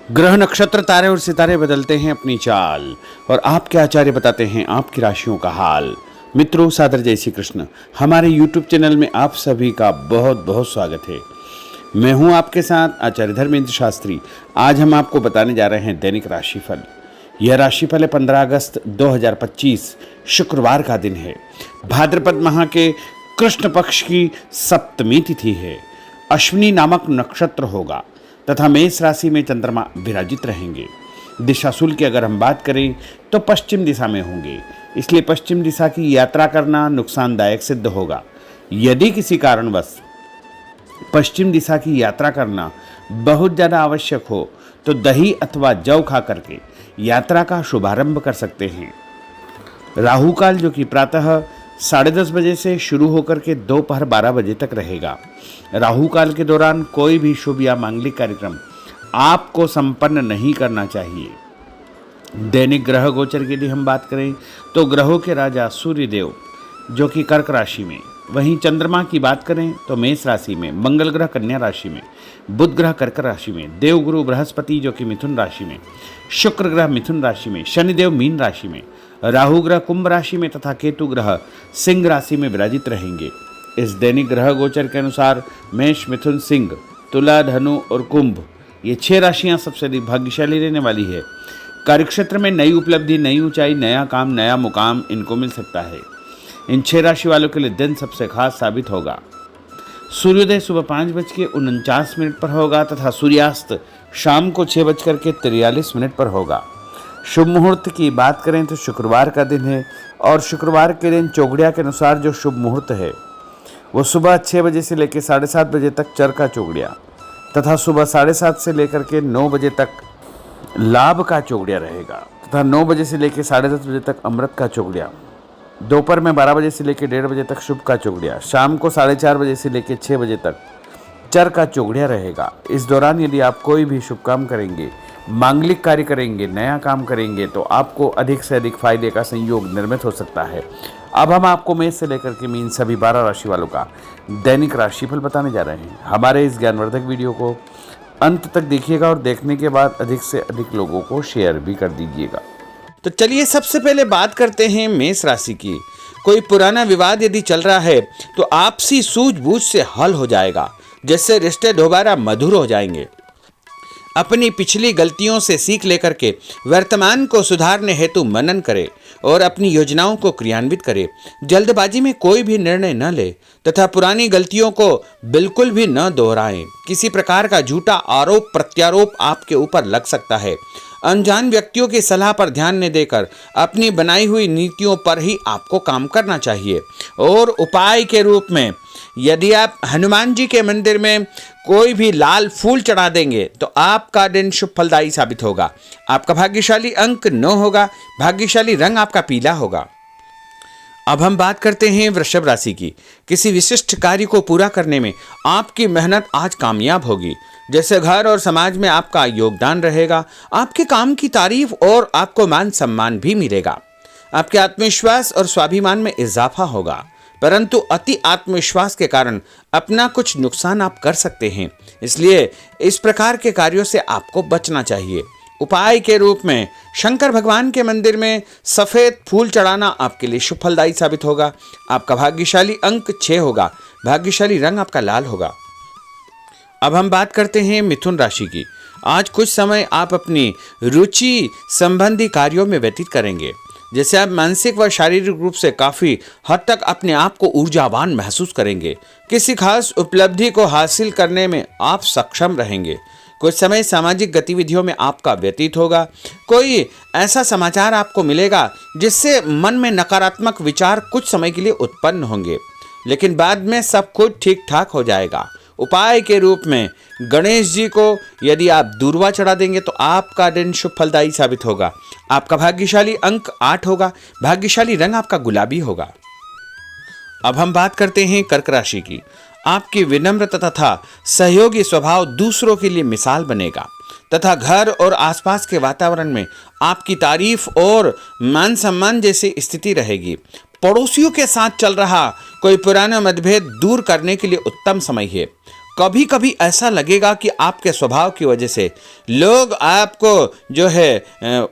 ग्रह नक्षत्र तारे और सितारे बदलते हैं अपनी चाल और आपके आचार्य बताते हैं आपकी राशियों का हाल। मित्रों, सादर जय श्री कृष्ण। हमारे YouTube चैनल में आप सभी का बहुत बहुत स्वागत है। मैं हूं आपके साथ आचार्य धर्मेंद्र शास्त्री। आज हम आपको बताने जा रहे हैं दैनिक राशिफल। यह राशिफल है 15 अगस्त 2025 शुक्रवार का दिन है। भाद्रपद माह के कृष्ण पक्ष की सप्तमी तिथि है। अश्विनी नामक नक्षत्र होगा तथा मेष राशि में चंद्रमा विराजित रहेंगे। दिशाशूल की अगर हम बात करें तो पश्चिम दिशा में होंगे, इसलिए पश्चिम दिशा की यात्रा करना नुकसानदायक सिद्ध होगा। यदि किसी कारणवश पश्चिम दिशा की यात्रा करना बहुत ज़्यादा आवश्यक हो तो दही अथवा जौ खा करके यात्रा का शुभारंभ कर सकते हैं। राहु काल जो कि प्रातः 10:30 बजे से शुरू होकर के दोपहर 12 बजे तक रहेगा। राहु काल के दौरान कोई भी शुभ या मांगलिक कार्यक्रम आपको संपन्न नहीं करना चाहिए। दैनिक ग्रह गोचर की यदि हम बात करें तो ग्रहों के राजा सूर्य देव जो कि कर्क राशि में, वहीं चंद्रमा की बात करें तो मेष राशि में, मंगल ग्रह कन्या राशि में, बुध ग्रह कर्क राशि में, देवगुरु बृहस्पति जो कि मिथुन राशि में, शुक्र ग्रह मिथुन राशि में, शनिदेव मीन राशि में, राहु ग्रह कुंभ राशि में तथा केतु ग्रह सिंह राशि में विराजित रहेंगे। इस दैनिक ग्रह गोचर के अनुसार मेष, मिथुन, सिंह, तुला, धनु और कुंभ ये 6 राशियां सबसे अधिक भाग्यशाली रहने वाली है। कार्यक्षेत्र में नई उपलब्धि, नई ऊंचाई, नया काम, नया मुकाम इनको मिल सकता है। इन 6 राशि वालों के लिए दिन सबसे खास साबित होगा। सूर्योदय सुबह 5:49 पर होगा तथा सूर्यास्त शाम को 6:43 पर होगा। शुभ मुहूर्त की बात करें तो शुक्रवार का दिन है और शुक्रवार के दिन चौगड़िया के अनुसार जो शुभ मुहूर्त है वो सुबह 6 बजे से लेकर 7:30 बजे तक चरका चौगड़िया तथा सुबह 7:30 से लेकर के 9 बजे तक लाभ का चौगड़िया रहेगा तथा 9 बजे से लेकर 10:30 बजे तक अमृत का चौगड़िया, दोपहर में 12 बजे से लेकर 1:30 बजे तक शुभ का चौगड़िया, शाम को 4:30 बजे से लेकर 6 बजे तक चर का चौगड़िया रहेगा। इस दौरान यदि आप कोई भी शुभ काम करेंगे, मांगलिक कार्य करेंगे, नया काम करेंगे तो आपको अधिक से अधिक फायदे का संयोग निर्मित हो सकता है। अब हम आपको मेष से लेकर के मीन सभी 12 राशि वालों का दैनिक राशिफल बताने जा रहे हैं। हमारे इस ज्ञानवर्धक वीडियो को अंत तक देखिएगा और देखने के बाद अधिक से अधिक लोगों को शेयर भी कर दीजिएगा। तो चलिए सबसे पहले बात करते हैं मेष राशि की। कोई पुराना विवाद यदि चल रहा है तो आपसी सूझबूझ से हल हो जाएगा, जिससे रिश्ते दोबारा मधुर हो जाएंगे। अपनी पिछली गलतियों से सीख लेकर के वर्तमान को सुधारने हेतु मनन करे और अपनी योजनाओं को क्रियान्वित करे। जल्दबाजी में कोई भी निर्णय न ले तथा पुरानी गलतियों को बिल्कुल भी न दोहराएं। किसी प्रकार का झूठा आरोप प्रत्यारोप आपके ऊपर लग सकता है। अनजान व्यक्तियों की सलाह पर ध्यान न देकर अपनी बनाई हुई नीतियों पर ही आपको काम करना चाहिए। और उपाय के रूप में यदि आप हनुमान जी के मंदिर में कोई भी लाल फूल चढ़ा देंगे तो आपका दिन शुभ फलदायी साबित होगा। आपका भाग्यशाली अंक 9 होगा। भाग्यशाली रंग आपका पीला होगा। अब हम बात करते हैं वृषभ राशि की। किसी विशिष्ट कार्य को पूरा करने में आपकी मेहनत आज कामयाब होगी। जैसे घर और समाज में आपका योगदान रहेगा, आपके काम की तारीफ और आपको मान सम्मान भी मिलेगा। आपके आत्मविश्वास और स्वाभिमान में इजाफा होगा, परंतु अति आत्मविश्वास के कारण अपना कुछ नुकसान आप कर सकते हैं, इसलिए इस प्रकार के कार्यों से आपको बचना चाहिए। उपाय के रूप में शंकर भगवान के मंदिर में सफेद फूल चढ़ाना आपके लिए शुभ फलदायी साबित होगा। आपका भाग्यशाली अंक 6 होगा। भाग्यशाली रंग आपका लाल होगा। अब हम बात करते हैं मिथुन राशि की। आज कुछ समय आप अपनी रुचि संबंधी कार्यों में व्यतीत करेंगे, जैसे आप मानसिक व शारीरिक रूप से काफ़ी हद तक अपने आप को ऊर्जावान महसूस करेंगे। किसी खास उपलब्धि को हासिल करने में आप सक्षम रहेंगे। कुछ समय सामाजिक गतिविधियों में आपका व्यतीत होगा। कोई ऐसा समाचार आपको मिलेगा जिससे मन में नकारात्मक विचार कुछ समय के लिए उत्पन्न होंगे, लेकिन बाद में सब कुछ ठीक ठाक हो जाएगा। उपाय के रूप में गणेश जी को यदि आप दूर्वा चढ़ा देंगे तो आपका दिन शुभ फलदायी साबित होगा। आपका भाग्यशाली अंक 8 होगा। भाग्यशाली रंग आपका गुलाबी होगा। अब हम बात करते हैं कर्क राशि की। आपकी विनम्र तथा सहयोगी स्वभाव दूसरों के लिए मिसाल बनेगा तथा घर और आसपास के वातावरण में आपकी तारीफ और मान सम्मान जैसी स्थिति रहेगी। पड़ोसियों के साथ चल रहा कोई पुराना मतभेद दूर करने के लिए उत्तम समय है। कभी कभी ऐसा लगेगा कि आपके स्वभाव की वजह से लोग आपको जो है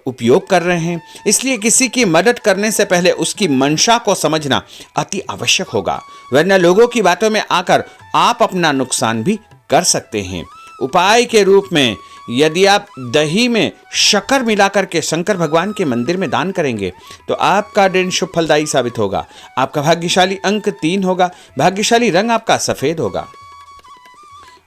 उपयोग कर रहे हैं, इसलिए किसी की मदद करने से पहले उसकी मंशा को समझना अति आवश्यक होगा, वरना लोगों की बातों में आकर आप अपना नुकसान भी कर सकते हैं। उपाय के रूप में यदि आप दही में शक्कर मिलाकर के शंकर भगवान के मंदिर में दान करेंगे तो आपका दिन शुभ फलदायी साबित होगा। आपका भाग्यशाली अंक 3 होगा। भाग्यशाली रंग आपका सफेद होगा।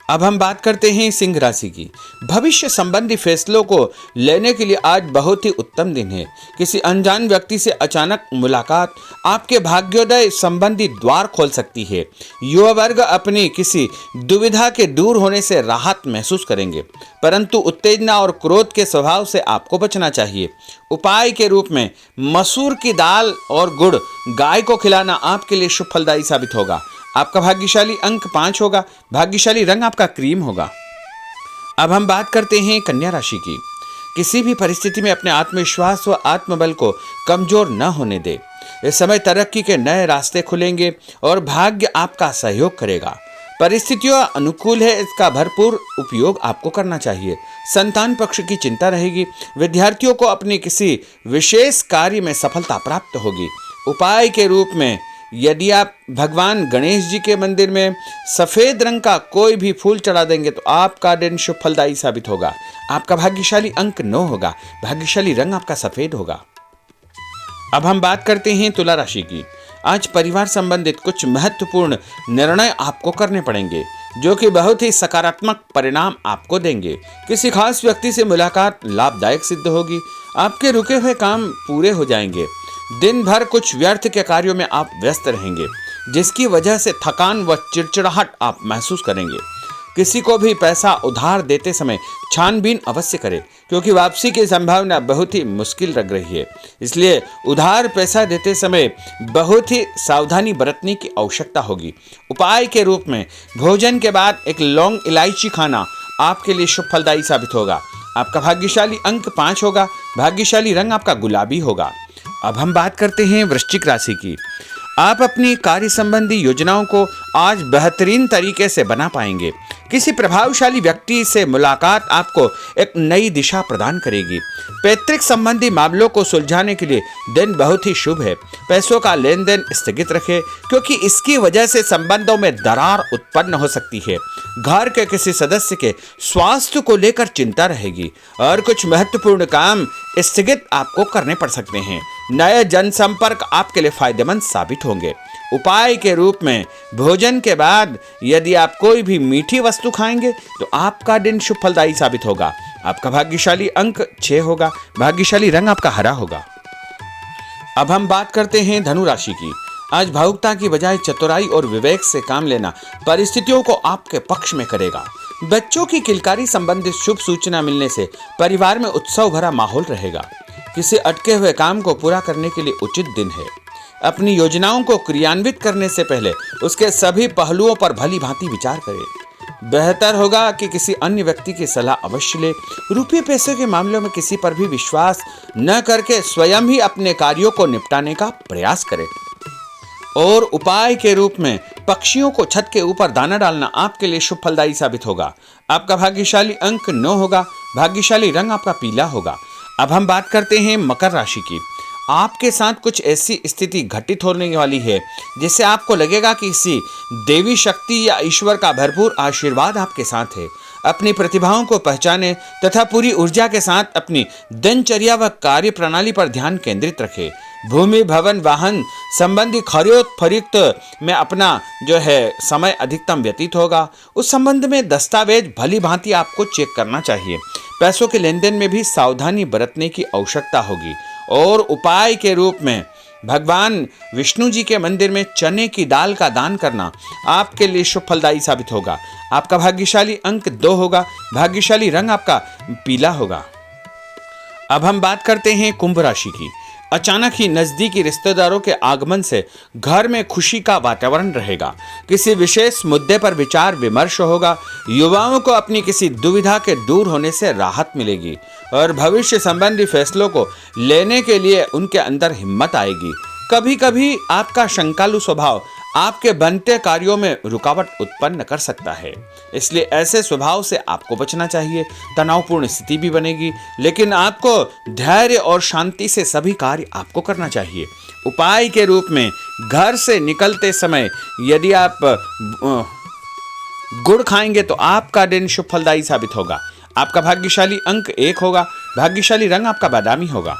अब हम बात करते हैं सिंह राशि की। भविष्य संबंधी फैसलों को लेने के लिए आज बहुत ही उत्तम दिन है। किसी अनजान व्यक्ति से अचानक मुलाकात आपके भाग्योदय संबंधी द्वार खोल सकती है। युवा वर्ग अपनी किसी दुविधा के दूर होने से राहत महसूस करेंगे, परंतु उत्तेजना और क्रोध के स्वभाव से आपको बचना चाहिए। उपाय के रूप में मसूर की दाल और गुड़ गाय को खिलाना आपके लिए शुभ फलदायी साबित होगा। आपका भाग्यशाली अंक 5 होगा। भाग्यशाली रंग आपका क्रीम होगा। अब हम बात करते हैं कन्या राशि की। किसी भी परिस्थिति में अपने आत्मविश्वास व आत्मबल को कमजोर न होने दे। इस समय तरक्की के नए रास्ते खुलेंगे और भाग्य आपका सहयोग करेगा। परिस्थितियां अनुकूल है, इसका भरपूर उपयोग आपको करना चाहिए। संतान पक्ष की चिंता रहेगी। विद्यार्थियों को अपने किसी विशेष कार्य में सफलता प्राप्त होगी। उपाय के रूप में यदि आप भगवान गणेश जी के मंदिर में सफेद रंग का कोई भी फूल चढ़ा देंगे तो आपका दिन शुभ फलदायी साबित होगा। आपका भाग्यशाली अंक 9 होगा। भाग्यशाली रंग आपका सफेद होगा। अब हम बात करते हैं तुला राशि की। आज परिवार संबंधित कुछ महत्वपूर्ण निर्णय आपको करने पड़ेंगे जो कि बहुत ही सकारात्मक परिणाम आपको देंगे। किसी खास व्यक्ति से मुलाकात लाभदायक सिद्ध होगी। आपके रुके हुए काम पूरे हो जाएंगे। दिन भर कुछ व्यर्थ के कार्यों में आप व्यस्त रहेंगे, जिसकी वजह से थकान व चिड़चिड़ाहट आप महसूस करेंगे। किसी को भी पैसा उधार देते समय छानबीन अवश्य करें, क्योंकि वापसी की संभावना बहुत ही मुश्किल लग रही है। इसलिए उधार पैसा देते समय बहुत ही सावधानी बरतने की आवश्यकता होगी। उपाय के रूप में भोजन के बाद एक लौंग इलायची खाना आपके लिए शुभ फलदायी साबित होगा। आपका भाग्यशाली अंक 5 होगा। भाग्यशाली रंग आपका गुलाबी होगा। अब हम बात करते हैं वृश्चिक राशि की। आप अपनी कार्य संबंधी योजनाओं को आज बेहतरीन तरीके से बना पाएंगे। किसी प्रभावशाली व्यक्ति से मुलाकात आपको एक नई दिशा प्रदान करेगी। पैतृक संबंधी मामलों को सुलझाने के लिए दिन बहुत ही शुभ है। पैसों का लेन देन स्थगित रखें, क्योंकि इसकी वजह से संबंधों में दरार उत्पन्न हो सकती है। घर के किसी सदस्य के स्वास्थ्य को लेकर चिंता रहेगी और कुछ महत्वपूर्ण काम स्थगित आपको करने पड़ सकते हैं। नए जनसंपर्क आपके लिए फायदेमंद साबित होंगे। उपाय के रूप में भोजन के बाद यदि आप कोई भी मीठी वस्तु खाएंगे तो आपका दिन शुभ फलदायी साबित होगा। आपका भाग्यशाली अंक 6 होगा। भाग्यशाली रंग आपका हरा होगा। अब हम बात करते हैं धनु राशि की। आज भावुकता की बजाय चतुराई और विवेक से काम लेना परिस्थितियों को आपके पक्ष में करेगा। बच्चों की किलकारी संबंधित शुभ सूचना मिलने से परिवार में उत्सव भरा माहौल रहेगा। किसी अटके हुए काम को पूरा करने के लिए उचित दिन है। अपनी योजनाओं को क्रियान्वित करने से पहले उसके सभी पहलुओं पर भली भांति विचार करें। बेहतर होगा कि किसी अन्य व्यक्ति की सलाह अवश्य ले। रुपये पैसे के मामलों में किसी पर भी विश्वास न करके स्वयं ही अपने कार्यों को निपटाने का प्रयास करें। और उपाय के रूप में पक्षियों को छत के ऊपर दाना डालना आपके लिए शुभ फलदायी साबित होगा। आपका भाग्यशाली अंक 9 होगा। भाग्यशाली रंग आपका पीला होगा। अब हम बात करते हैं मकर राशि की। आपके साथ कुछ ऐसी स्थिति घटित होने वाली है जिससे आपको लगेगा कि किसी देवी शक्ति या ईश्वर का भरपूर आशीर्वाद आपके साथ है। अपनी प्रतिभाओं को पहचानें तथा पूरी ऊर्जा के साथ अपनी दिनचर्या व कार्य प्रणाली पर ध्यान केंद्रित रखें। भूमि भवन वाहन संबंधी खरीद फरोख्त में अपना जो है समय अधिकतम व्यतीत होगा। उस संबंध में दस्तावेज भली भांति आपको चेक करना चाहिए। पैसों के लेन देन में भी सावधानी बरतने की आवश्यकता होगी। और उपाय के रूप में भगवान विष्णु जी के मंदिर में चने की दाल का दान करना आपके लिए शुभ फलदायी साबित होगा। आपका भाग्यशाली अंक 2 होगा। भाग्यशाली रंग आपका पीला होगा। अब हम बात करते हैं कुंभ राशि की। अचानक ही नजदीकी रिश्तेदारों के आगमन से घर में खुशी का वातावरण रहेगा। किसी विशेष मुद्दे पर विचार विमर्श होगा। युवाओं को अपनी किसी दुविधा के दूर होने से राहत मिलेगी और भविष्य संबंधी फैसलों को लेने के लिए उनके अंदर हिम्मत आएगी। कभी कभी आपका शंकालु स्वभाव आपके बनते कार्यों में रुकावट उत्पन्न कर सकता है। इसलिए ऐसे स्वभाव से आपको बचना चाहिए। तनावपूर्ण स्थिति भी बनेगी, लेकिन आपको धैर्य और शांति से सभी कार्य आपको करना चाहिए। उपाय के रूप में घर से निकलते समय यदि आप गुड़ खाएंगे तो आपका दिन शुभ फलदायी साबित होगा। आपका भाग्यशाली अंक 1 होगा। भाग्यशाली रंग आपका बादामी होगा।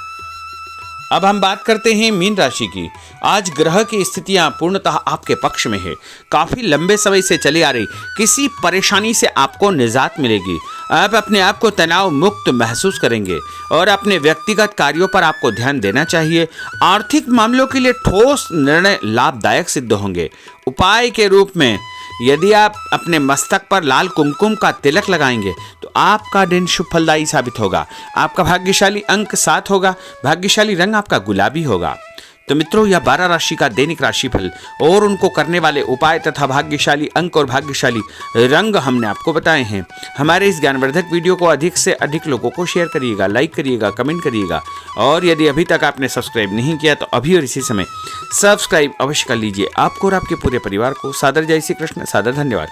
अब हम बात करते हैं मीन राशि की। आज ग्रह की स्थितियां पूर्णतः आपके पक्ष में है। काफी लंबे समय से चली आ रही किसी परेशानी से आपको निजात मिलेगी। आप अपने आप को तनाव मुक्त महसूस करेंगे और अपने व्यक्तिगत कार्यों पर आपको ध्यान देना चाहिए। आर्थिक मामलों के लिए ठोस निर्णय लाभदायक सिद्ध होंगे। उपाय के रूप में यदि आप अपने मस्तक पर लाल कुमकुम का तिलक लगाएंगे तो आपका दिन शुभ फलदायी साबित होगा। आपका भाग्यशाली अंक 7 होगा। भाग्यशाली रंग आपका गुलाबी होगा। तो मित्रों, यह 12 राशि का दैनिक राशिफल और उनको करने वाले उपाय तथा भाग्यशाली अंक और भाग्यशाली रंग हमने आपको बताए हैं। हमारे इस ज्ञानवर्धक वीडियो को अधिक से अधिक लोगों को शेयर करिएगा, लाइक करिएगा, कमेंट करिएगा और यदि अभी तक आपने सब्सक्राइब नहीं किया तो अभी और इसी समय सब्सक्राइब अवश्य कर लीजिए। आपको और आपके पूरे परिवार को सादर जय श्री कृष्ण, सादर धन्यवाद।